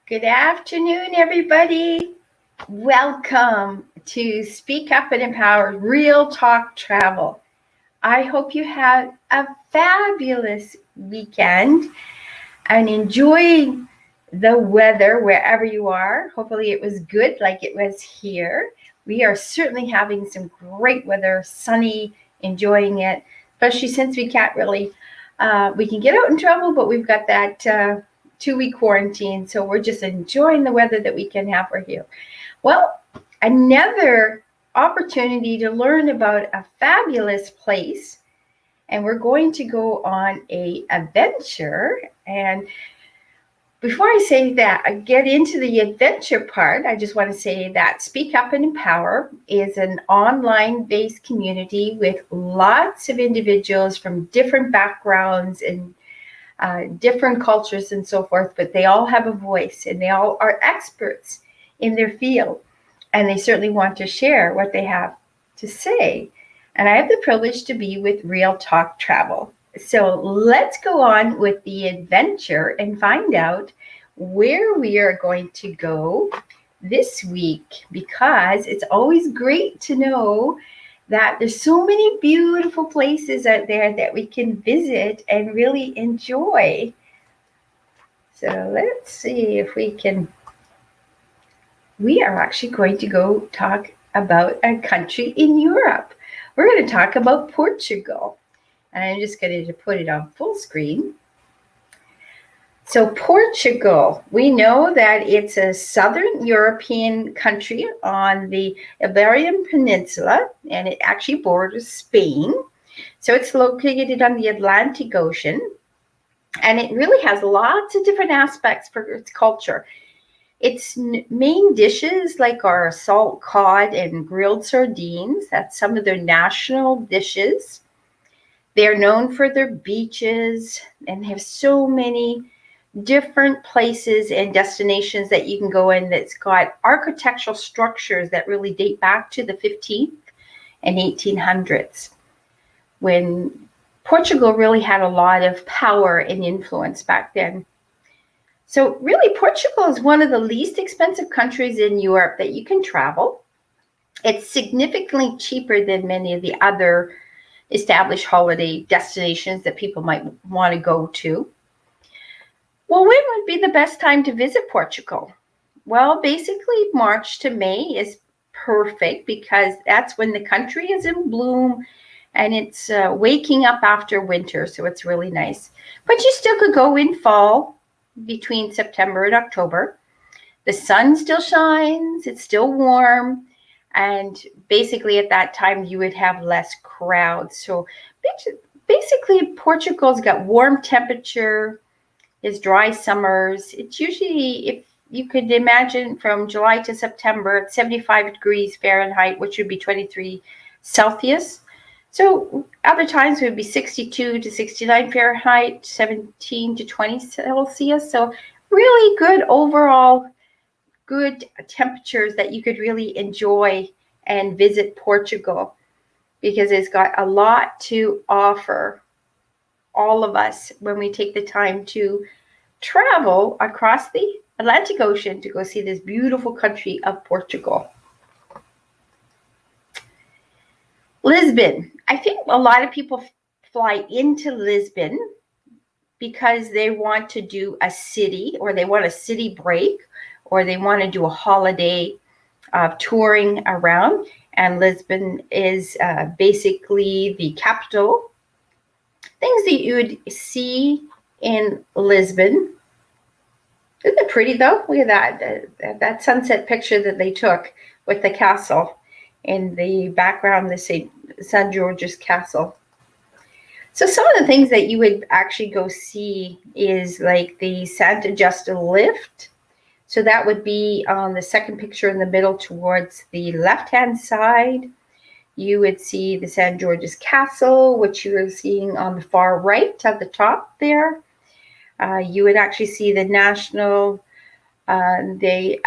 Good afternoon, everybody. Welcome to Speak Up and Empower Real Talk Travel. I hope you had a fabulous weekend and enjoying the weather wherever you are. Hopefully it was good like it was here. We are certainly having some great weather, sunny, enjoying it, especially since we can't really, we can get out and travel, but we've got that 2-week quarantine. So we're just enjoying the weather that we can have for you. Well, another opportunity to learn about a fabulous place. And we're going to go on a adventure. And before I say that, I get into the adventure part, I just want to say that Speak Up and Empower is an online-based community with lots of individuals from different backgrounds and different cultures and so forth, but they all have a voice and they all are experts in their field. And they certainly want to share what they have to say. And I have the privilege to be with Real Talk Travel. So let's go on with the adventure and find out where we are going to go this week, because it's always great to know that there's so many beautiful places out there that we can visit and really enjoy. So let's see if we are actually going to go talk about a country in Europe. We're going to talk about Portugal. And I'm just going to put it on full screen. So Portugal, we know that it's a southern European country on the Iberian Peninsula, and it actually borders Spain. So it's located on the Atlantic Ocean, and it really has lots of different aspects for its culture. Its main dishes, like our salt cod and grilled sardines, that's some of their national dishes. They're known for their beaches, and they have so many different places and destinations that you can go in that's got architectural structures that really date back to the 15th and 1800s, when Portugal really had a lot of power and influence back then. So really, Portugal is one of the least expensive countries in Europe that you can travel. It's significantly cheaper than many of the other established holiday destinations that people might want to go to. Well, when would be the best time to visit Portugal? Well, basically March to May is perfect, because that's when the country is in bloom and it's waking up after winter. So it's really nice. But you still could go in fall between September and October. The sun still shines, it's still warm. And basically at that time, you would have less crowds. So basically, Portugal's got warm temperature, is dry summers. It's usually, if you could imagine, from July to September, it's 75 degrees Fahrenheit, which would be 23 Celsius. So other times it would be 62 to 69 Fahrenheit, 17 to 20 Celsius. So really good overall, good temperatures that you could really enjoy and visit Portugal, because it's got a lot to offer all of us when we take the time to travel across the Atlantic Ocean to go see this beautiful country of Portugal. Lisbon. I think a lot of people fly into Lisbon because they want to do a city, or they want a city break, or they want to do a holiday touring around. And Lisbon is basically the capital. Things that you would see in Lisbon. Isn't it pretty though? Look at that sunset picture that they took with the castle in the background, the St. George's Castle. So some of the things that you would actually go see is like the Santa Justa lift. So that would be on the second picture in the middle towards the left-hand side. You would see the St. George's Castle, which you are seeing on the far right at the top there. You would actually see the National de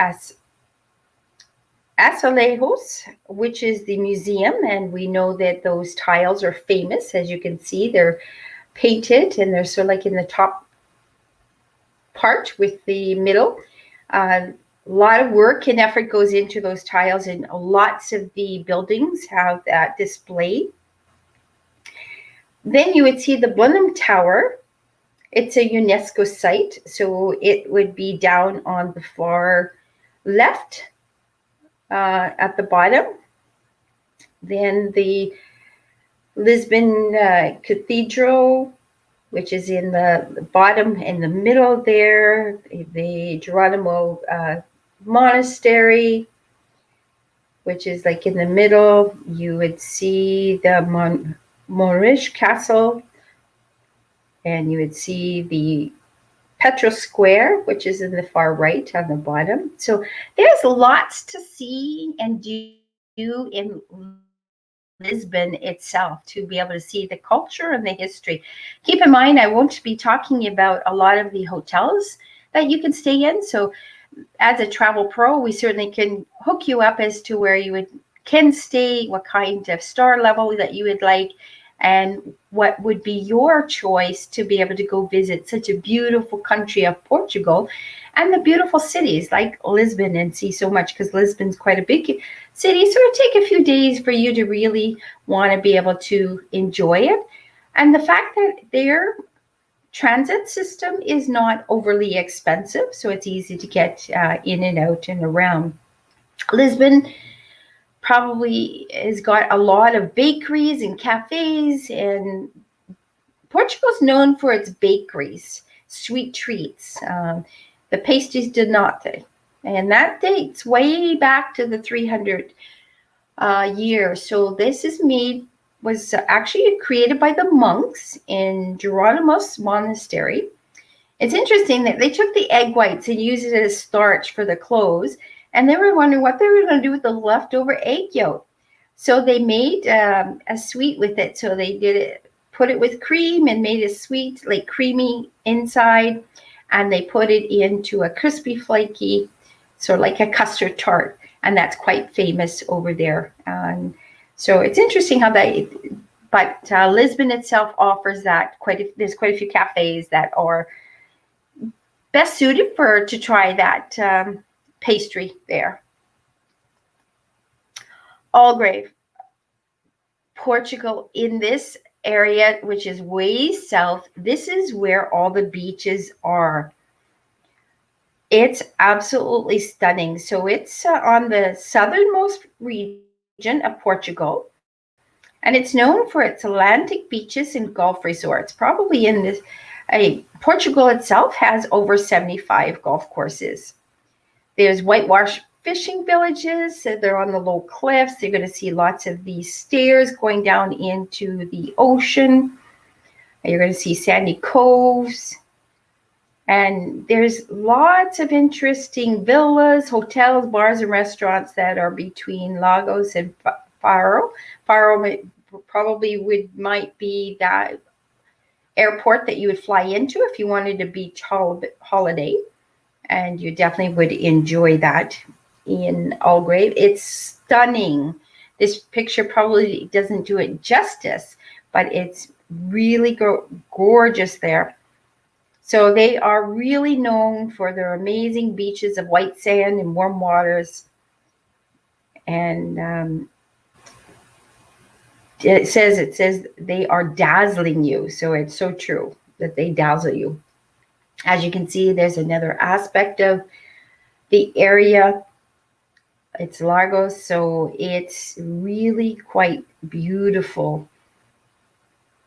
Azulejos, which is the museum. And we know that those tiles are famous. As you can see, they're painted and they're sort of like in the top part with the middle. A lot of work and effort goes into those tiles, and lots of the buildings have that display. Then you would see the Blenheim Tower. It's a UNESCO site, so it would be down on the far left at the bottom. Then the Lisbon Cathedral, which is in the bottom in the middle there. The Geronimo Monastery, which is like in the middle. You would see the Moorish Castle, and you would see the Petro Square, which is in the far right on the bottom. So there's lots to see and do in Lisbon itself to be able to see the culture and the history. Keep in mind, I won't be talking about a lot of the hotels that you can stay in. So as a travel pro, we certainly can hook you up as to where you can stay, what kind of star level that you would like, and what would be your choice to be able to go visit such a beautiful country of Portugal and the beautiful cities like Lisbon and see so much, because Lisbon's quite a big city. So it'll take a few days for you to really want to be able to enjoy it. And the fact that their transit system is not overly expensive, so it's easy to get in and out and around. Lisbon probably has got a lot of bakeries and cafes, and Portugal's known for its bakeries, sweet treats, the pasties de nata, and that dates way back to the 300 years. So this was actually created by the monks in Geronimo's monastery. It's interesting that they took the egg whites and used it as starch for the clothes, and they were wondering what they were going to do with the leftover egg yolk. So they made a sweet with it. So they put it with cream and made a sweet, like creamy inside, and they put it into a crispy, flaky, sort of like a custard tart, and that's quite famous over there. So it's interesting how but Lisbon itself offers that there's quite a few cafes that are best suited to try that pastry there. Algarve, Portugal, in this area, which is way south, this is where all the beaches are. It's absolutely stunning. So it's on the southernmost region of Portugal, and it's known for its Atlantic beaches and golf resorts. Probably in this, Portugal itself has over 75 golf courses. There's whitewash fishing villages. So they're on the low cliffs. You're going to see lots of these stairs going down into the ocean. You're going to see sandy coves. And there's lots of interesting villas, hotels, bars, and restaurants that are between Lagos and Faro. Faro probably might be that airport that you would fly into if you wanted a beach holiday. And you definitely would enjoy that in Algarve. It's stunning. This picture probably doesn't do it justice, but it's really gorgeous there. So they are really known for their amazing beaches of white sand and warm waters. And it says they are dazzling you. So it's so true that they dazzle you. As you can see, there's another aspect of the area. It's Lagos, so it's really quite beautiful.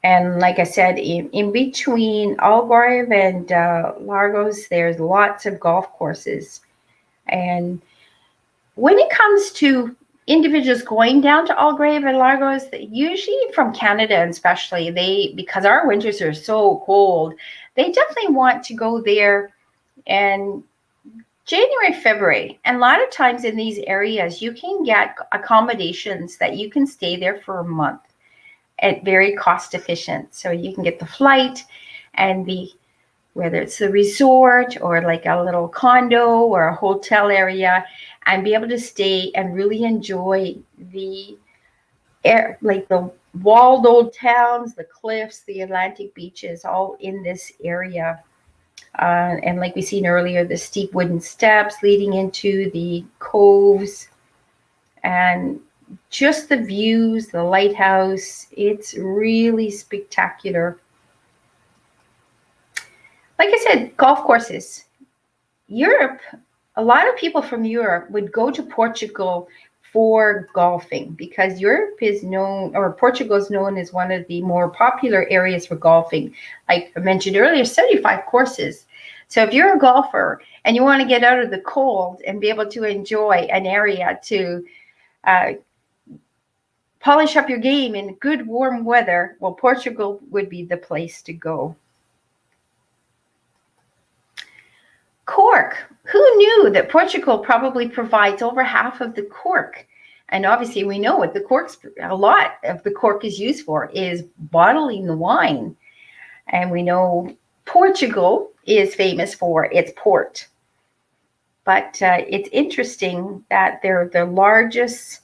And like I said, in between Algarve and Lagos, there's lots of golf courses. And when it comes to individuals going down to Algarve and Lagos, usually from Canada especially, because our winters are so cold, they definitely want to go there in January, February. And a lot of times in these areas, you can get accommodations that you can stay there for a month at very cost efficient. So you can get the flight and whether it's the resort or like a little condo or a hotel area, and be able to stay and really enjoy the air, like the walled old towns, the cliffs, the Atlantic beaches, all in this area. And like we seen earlier, the steep wooden steps leading into the coves, and just the views, the lighthouse, it's really spectacular. Like I said, golf courses. Europe, a lot of people from Europe would go to Portugal for golfing because Europe is known, or Portugal is known as one of the more popular areas for golfing. Like I mentioned earlier, 75 courses. So if you're a golfer and you want to get out of the cold and be able to enjoy an area to polish up your game in good warm weather, well, Portugal would be the place to go. Cork. Who knew that Portugal probably provides over half of the cork? And obviously we know what a lot of the cork is used for is bottling the wine. And we know Portugal is famous for its port. But it's interesting that they're the largest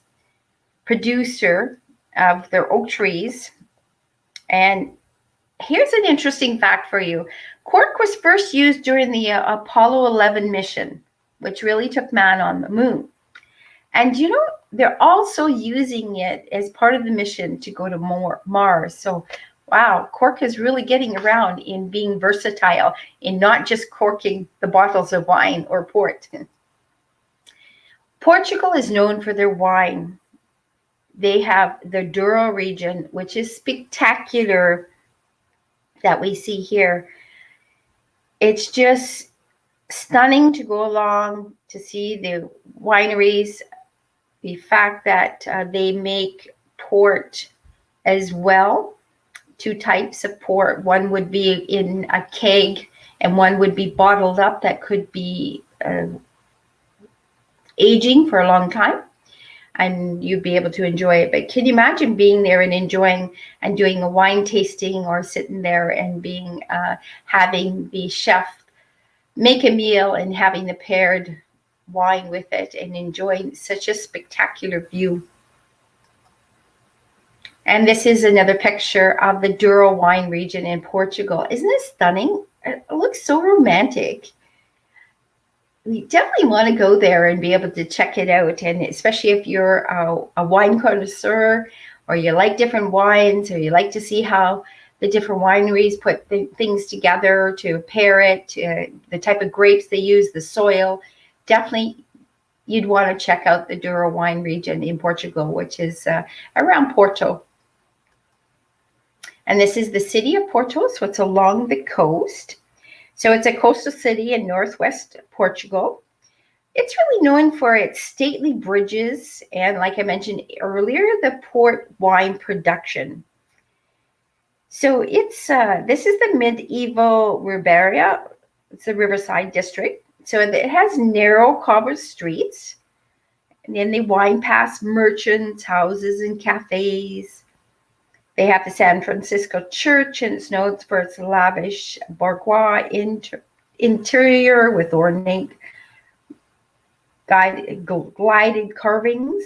producer of their oak trees. And here's an interesting fact for you. Cork was first used during the Apollo 11 mission, which really took man on the moon. And you know, they're also using it as part of the mission to go to Mars. So, wow, cork is really getting around in being versatile, in not just corking the bottles of wine or port. Portugal is known for their wine. They have the Douro region, which is spectacular, that we see here. It's just stunning to go along to see the wineries, the fact that they make port as well, two types of port. One would be in a keg and one would be bottled up that could be aging for a long time, and you'd be able to enjoy it. But can you imagine being there and enjoying and doing a wine tasting, or sitting there and being having the chef make a meal and having the paired wine with it and enjoying such a spectacular view? And this is another picture of the Douro wine region in Portugal. Isn't it stunning? It looks so romantic. We definitely want to go there and be able to check it out. And especially if you're a wine connoisseur, or you like different wines, or you like to see how the different wineries put things together to pair it, the type of grapes they use, the soil, definitely you'd want to check out the Douro wine region in Portugal, which is around Porto. And this is the city of Porto, so it's along the coast. So it's a coastal city in northwest Portugal. It's really known for its stately bridges and, like I mentioned earlier, the port wine production. So it's this is the medieval Ribeira. It's the riverside district. So it has narrow cobbled streets, and then they wind past merchants' houses and cafes. They have the San Francisco Church, and it's known for its lavish bourgeois interior with ornate glided carvings.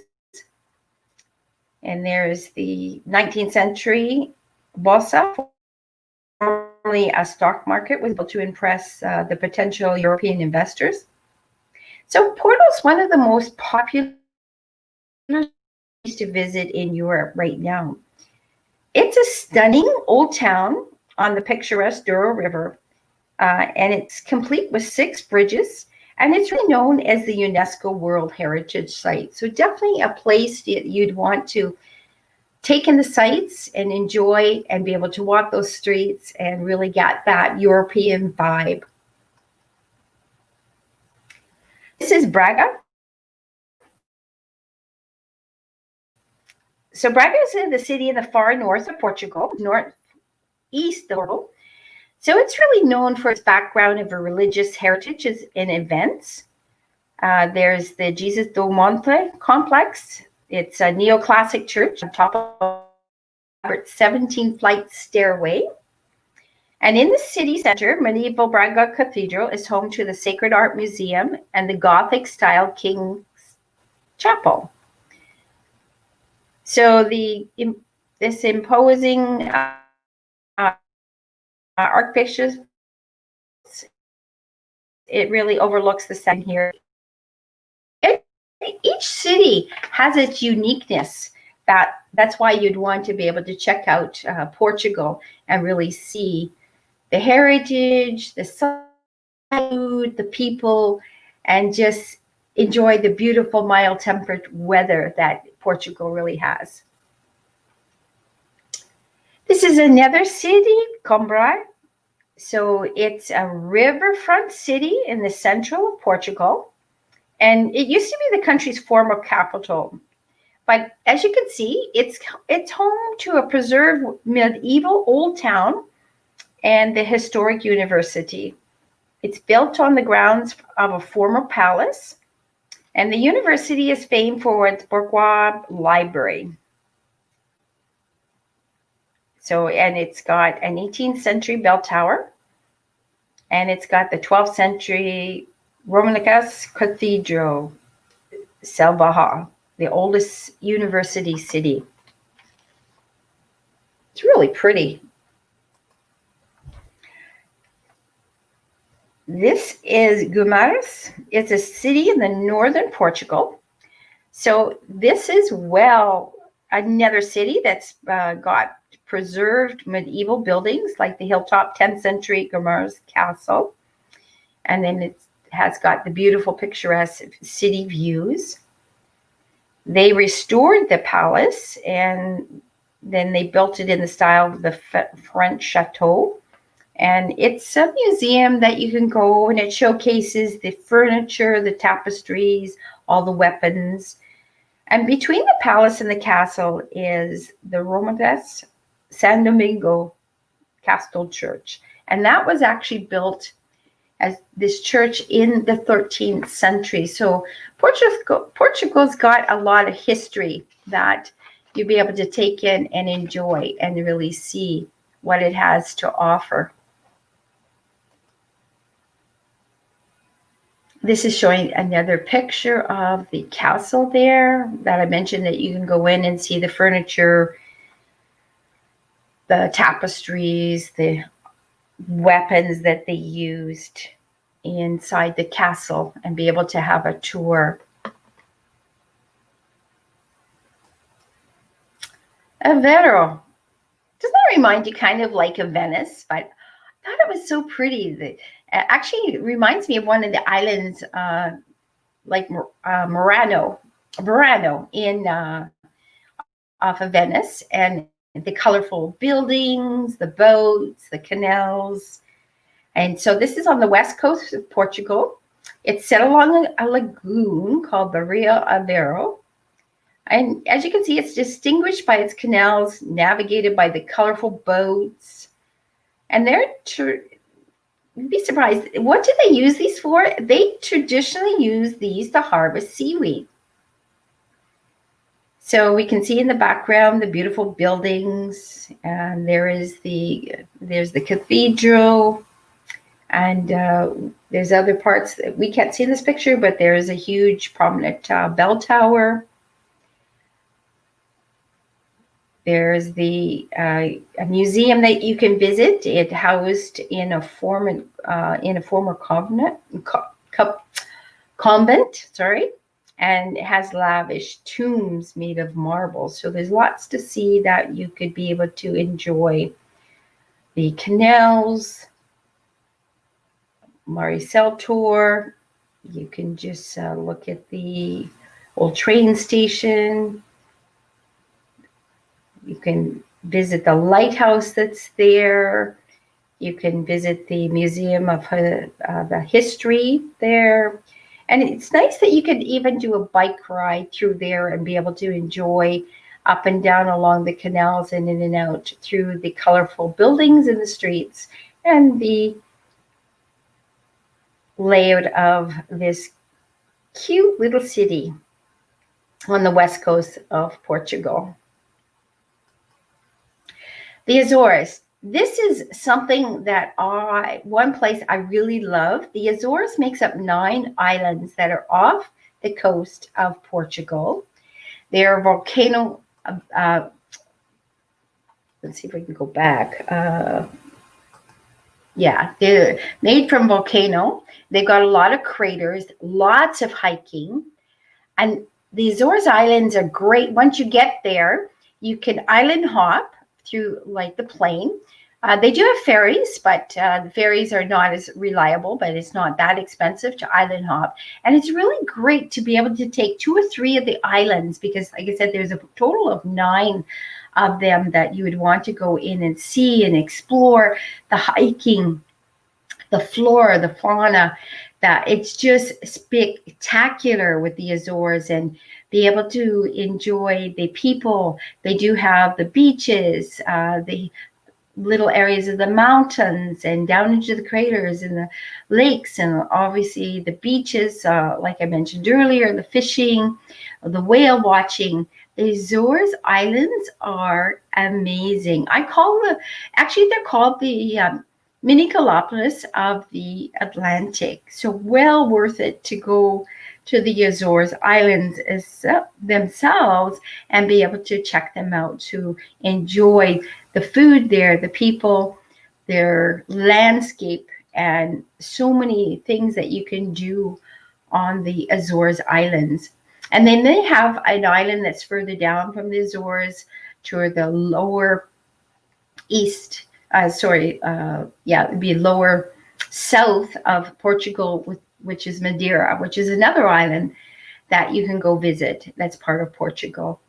And there's the 19th century Bossa, formerly a stock market, was able to impress the potential European investors. So Porto is one of the most popular cities to visit in Europe right now. It's a stunning old town on the picturesque Douro River, and it's complete with 6 bridges, and it's really known as the UNESCO World Heritage Site. So definitely a place that you'd want to take in the sights and enjoy and be able to walk those streets and really get that European vibe. This is Braga. So Braga is in the city in the far north of Portugal, northeast of Porto. So it's really known for its background of religious heritages and events. There's the Jesus do Monte complex. It's a neoclassic church on top of a 17-flight stairway. And in the city center, medieval Braga Cathedral is home to the Sacred Art Museum and the Gothic-style King's Chapel. So this imposing archbishop it really overlooks the sun here. Each city has its uniqueness. That's why you'd want to be able to check out Portugal and really see the heritage, the food, the people, and just enjoy the beautiful mild temperate weather that Portugal really has. This is another city, Coimbra. So it's a riverfront city in the central of Portugal. And it used to be the country's former capital. But as you can see, it's home to a preserved medieval old town and the historic university. It's built on the grounds of a former palace, and the university is famed for its bourgeois library. So, and it's got an 18th century bell tower, and it's got the 12th century Romanesque Cathedral, Salvaha, the oldest university city. It's really pretty. This is Guimarães. It's a city in the northern Portugal. So this is, well, another city that's got preserved medieval buildings like the hilltop 10th century Guimarães Castle. And then it has got the beautiful picturesque city views. They restored the palace and then they built it in the style of the French chateau. And it's a museum that you can go, and it showcases the furniture, the tapestries, all the weapons. And between the palace and the castle is the Romanesque San Domingo Castle Church. And that was actually built as this church in the 13th century. So Portugal's got a lot of history that you'll be able to take in and enjoy and really see what it has to offer. This is showing another picture of the castle there that I mentioned, that you can go in and see the furniture, the tapestries, the weapons that they used inside the castle and be able to have a tour. Alvero. Doesn't that remind you kind of like a Venice? But I thought it was so pretty. Actually, it reminds me of one of the islands, like Murano in off of Venice, and the colorful buildings, the boats, the canals. And so this is on the west coast of Portugal. It's set along a lagoon called the Rio Alvero. And as you can see, it's distinguished by its canals, navigated by the colorful boats. And you'd be surprised. What do they use these for? They traditionally use these to harvest seaweed. So we can see in the background the beautiful buildings, and there's the cathedral, and there's other parts that we can't see in this picture, but there is a huge prominent bell tower. There's a museum that you can visit. It housed in a former convent, and it has lavish tombs made of marble. So there's lots to see that you could be able to enjoy. The canals, Maricel tour. You can just look at the old train station. You can visit the lighthouse that's there. You can visit the Museum of the History there. And it's nice that you could even do a bike ride through there and be able to enjoy up and down along the canals and in and out through the colorful buildings in the streets and the layout of this cute little city on the west coast of Portugal. The Azores. This is something that one place I really love. The Azores makes up 9 islands that are off the coast of Portugal. They are volcano. Let's see if we can go back. Yeah, they're made from volcano. They've got a lot of craters, lots of hiking. And the Azores Islands are great. Once you get there, you can island hop through like the plane. They do have ferries, but the ferries are not as reliable, but it's not that expensive to island hop. And it's really great to be able to take 2 or 3 of the islands because, like I said, there's a total of 9 of them that you would want to go in and see and explore. The hiking, the flora, the fauna, that it's just spectacular with the Azores, and be able to enjoy the people. They do have the beaches, the little areas of the mountains and down into the craters and the lakes, and obviously the beaches, like I mentioned earlier, the fishing, the whale watching. The Azores Islands are amazing. Actually, they're called the mini Galapagos of the Atlantic. So well worth it to go to the Azores Islands themselves and be able to check them out, to enjoy the food there, the people, their landscape, and so many things that you can do on the Azores Islands. And then they have an island that's further down from the Azores to the lower east, it'd be lower south of Portugal, which is Madeira, which is another island that you can go visit that's part of Portugal.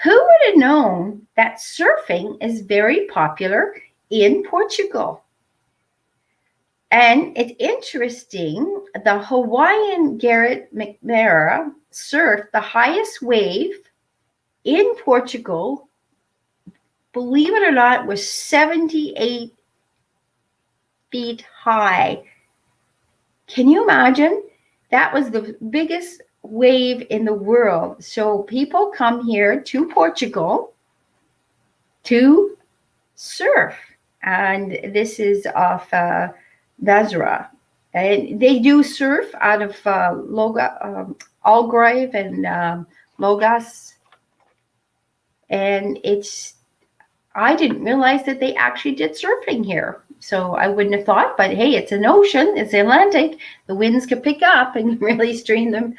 Who would have known that surfing is very popular in Portugal? And it's interesting, the Hawaiian Garrett McNamara surfed the highest wave in Portugal, believe it or not, was 78 feet high. Can you imagine? That was the biggest wave in the world. So people come here to Portugal to surf. And this is off Madeira. And they do surf out of Algarve and Lagos. And I didn't realize that they actually did surfing here. So I wouldn't have thought, but hey, it's an ocean, it's the Atlantic. The winds could pick up and really stream them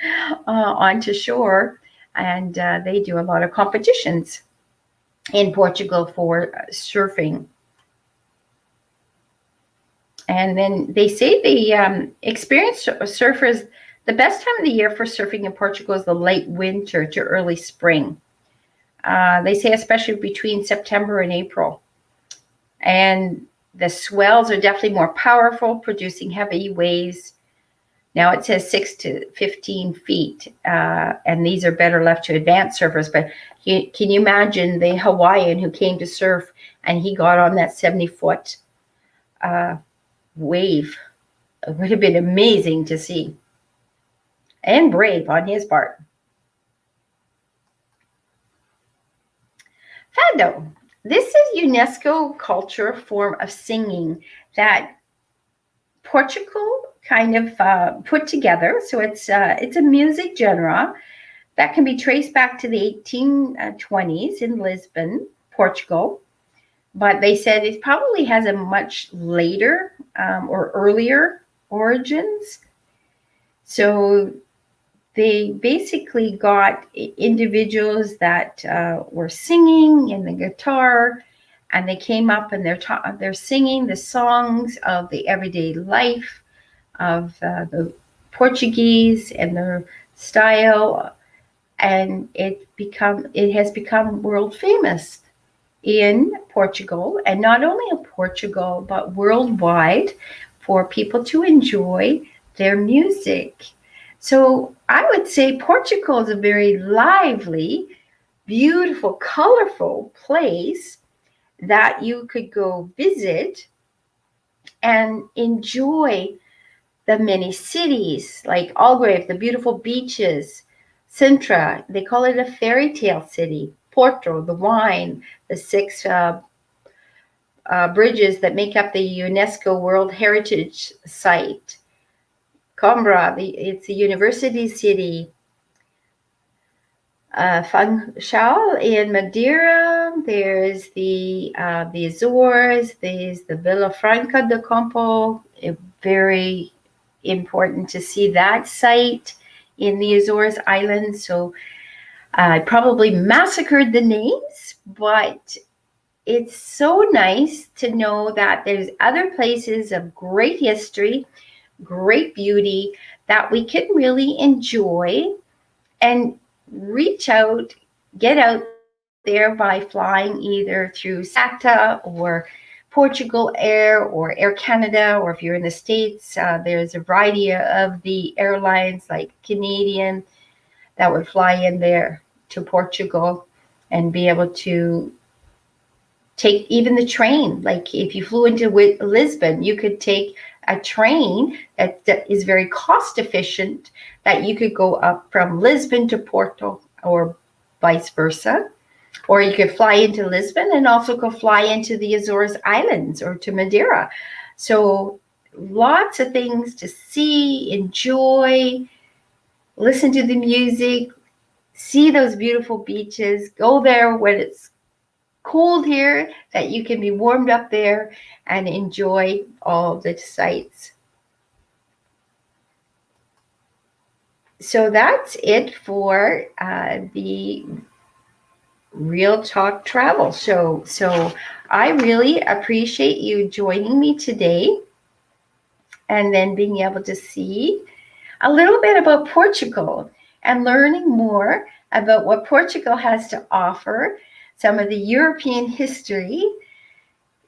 onto shore. And they do a lot of competitions in Portugal for surfing. And then they say the experienced surfers, the best time of the year for surfing in Portugal is the late winter to early spring. They say especially between September and April. And the swells are definitely more powerful, producing heavy waves. Now it says 6 to 15 feet, and these are better left to advanced surfers. But can you imagine the Hawaiian who came to surf and he got on that 70-foot wave? It would have been amazing to see, and brave on his part. Fado. This is UNESCO culture form of singing that Portugal kind of put together. So it's a music genre that can be traced back to the 1820s in Lisbon, Portugal. But they said it probably has a much later or earlier origins. So they basically got individuals that were singing in the guitar, and they came up and they're singing the songs of the everyday life of the Portuguese and their style, and it has become world famous in Portugal, and not only in Portugal but worldwide, for people to enjoy their music. So I would say Portugal is a very lively, beautiful, colorful place that you could go visit and enjoy the many cities like Algarve, the beautiful beaches, Sintra, they call it a fairy tale city, Porto, the wine, the 6 bridges that make up the UNESCO World Heritage Site, Coimbra, it's a university city. Funchal in Madeira. There's the Azores. There's the Villa Franca de Campo. Very important to see that site in the Azores Islands. So I probably massacred the names, but it's so nice to know that there's other places of great history, great beauty that we can really enjoy and reach out, get out there by flying either through SATA or Portugal Air or Air Canada, or if you're in the States, there's a variety of the airlines like Canadian that would fly in there to Portugal and be able to take even the train. Like if you flew into Lisbon, you could take a train that is very cost efficient, that you could go up from Lisbon to Porto or vice versa. Or you could fly into Lisbon and also go fly into the Azores Islands or to Madeira. So lots of things to see, enjoy, listen to the music, see those beautiful beaches, go there when it's cold here, that you can be warmed up there and enjoy all the sights. So that's it for the Real Talk Travel Show. So I really appreciate you joining me today and then being able to see a little bit about Portugal and learning more about what Portugal has to offer, some of the European history,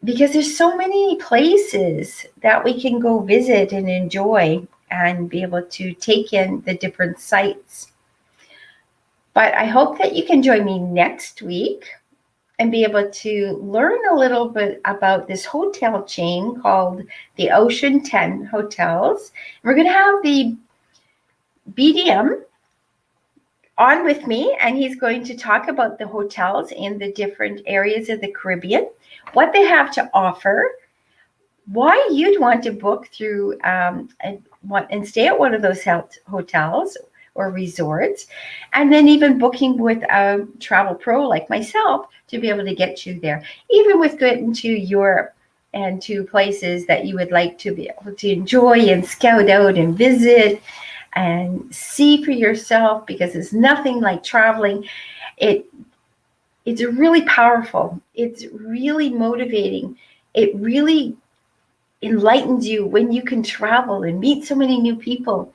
because there's so many places that we can go visit and enjoy and be able to take in the different sites. But I hope that you can join me next week and be able to learn a little bit about this hotel chain called the Ocean 10 Hotels. We're going to have the BDM on with me, and he's going to talk about the hotels in the different areas of the Caribbean, what they have to offer, why you'd want to book through and stay at one of those hotels or resorts, and then even booking with a travel pro like myself to be able to get you there, even with getting to Europe and to places that you would like to be able to enjoy and scout out and visit and see for yourself, because there's nothing like traveling. It's really powerful. It's really motivating. It really enlightens you when you can travel and meet so many new people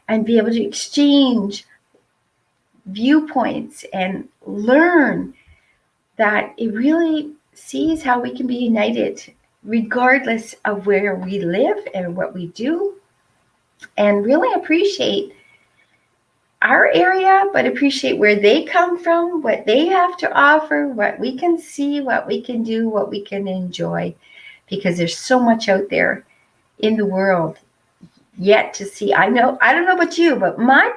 and be able to exchange viewpoints and learn that it really sees how we can be united regardless of where we live and what we do, and really appreciate our area, but appreciate where they come from, what they have to offer, what we can see, what we can do, what we can enjoy, because there's so much out there in the world yet to see. I don't know about you, but my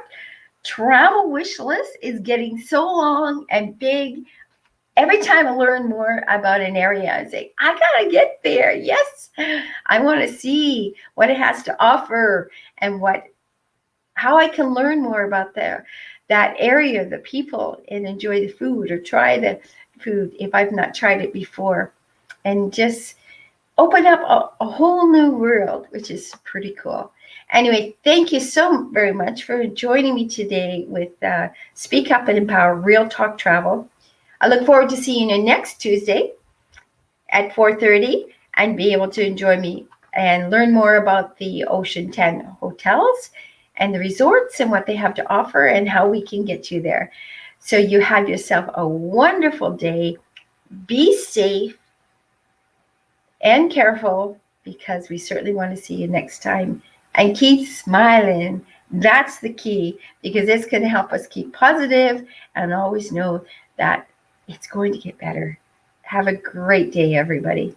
travel wish list is getting so long and big. Every time I learn more about an area, I say, I gotta get there. Yes, I want to see what it has to offer and how I can learn more about that area, the people, and enjoy the food or try the food if I've not tried it before, and just open up a whole new world, which is pretty cool. Anyway, thank you so very much for joining me today with Speak Up and Empower Real Talk Travel. I look forward to seeing you next Tuesday at 4:30 and be able to enjoy me and learn more about the Ocean 10 hotels and the resorts and what they have to offer and how we can get you there. So you have yourself a wonderful day. Be safe and careful, because we certainly want to see you next time. And keep smiling. That's the key, because it's going to help us keep positive and always know that it's going to get better. Have a great day, everybody.